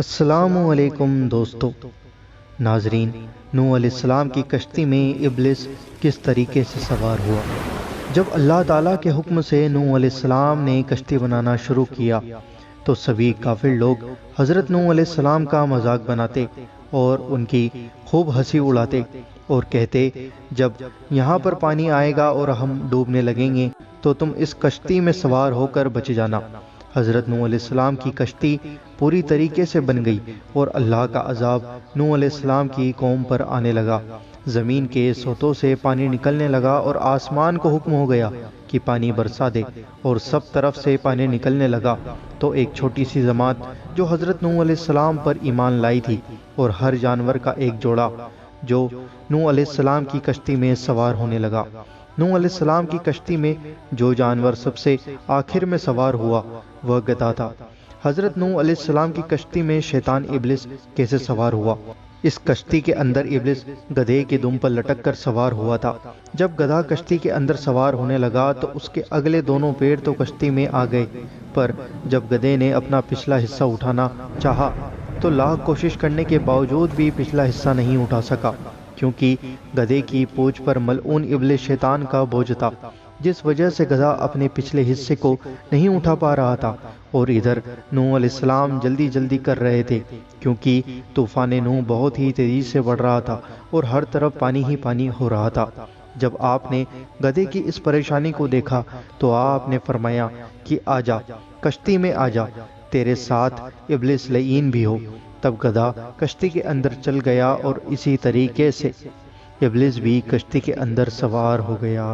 السلام علیکم دوستو ناظرین، نوح علیہ السلام کی کشتی میں ابلیس کس طریقے سے سوار ہوا؟ جب اللہ تعالیٰ کے حکم سے نوح علیہ السلام نے کشتی بنانا شروع کیا تو سبھی کافر لوگ حضرت نوح علیہ السلام کا مذاق بناتے اور ان کی خوب ہنسی اڑاتے اور کہتے، جب یہاں پر پانی آئے گا اور ہم ڈوبنے لگیں گے تو تم اس کشتی میں سوار ہو کر بچ جانا۔ حضرت نوح علیہ السلام کی کشتی پوری طریقے سے بن گئی اور اللہ کا عذاب نوح علیہ السلام کی قوم پر آنے لگا۔ زمین کے سوتوں سے پانی نکلنے لگا اور آسمان کو حکم ہو گیا کہ پانی برسا دے، اور سب طرف سے پانی نکلنے لگا تو ایک چھوٹی سی جماعت جو حضرت نوح علیہ السلام پر ایمان لائی تھی، اور ہر جانور کا ایک جوڑا جو نوح علیہ السلام کی کشتی میں سوار ہونے لگا۔ نوح علیہ السلام کی کشتی میں جو جانور سب سے آخر میں سوار ہوا وہ گدھا تھا۔ حضرت نوح علیہ السلام کی کشتی میں شیطان ابلیس کیسے سوار ہوا؟ اس کشتی کے اندر ابلیس گدھے کی دم پر لٹک کر سوار ہوا تھا۔ جب گدھا کشتی کے اندر سوار ہونے لگا تو اس کے اگلے دونوں پیر تو کشتی میں آ گئے، پر جب گدھے نے اپنا پچھلا حصہ اٹھانا چاہا تو لاکھ کوشش کرنے کے باوجود بھی پچھلا حصہ نہیں اٹھا سکا، کیونکہ گدھے کی پونچھ پر ملعون ابلیس شیطان کا بوجھ تھا، جس وجہ سے گدھا اپنے پچھلے حصے کو نہیں اٹھا پا رہا تھا۔ اور ادھر نوح علیہ السلام جلدی جلدی کر رہے تھے، کیونکہ طوفان نوح بہت ہی تیزی سے بڑھ رہا تھا اور ہر طرف پانی ہی پانی ہو رہا تھا۔ جب آپ نے گدھے کی اس پریشانی کو دیکھا تو آپ نے فرمایا کہ آجا، کشتی میں آجا، تیرے ساتھ ابلیس لعین بھی ہو۔ تب گدھا کشتی کے اندر چل گیا اور اسی طریقے سے ابلیس بھی کشتی کے اندر سوار ہو گیا۔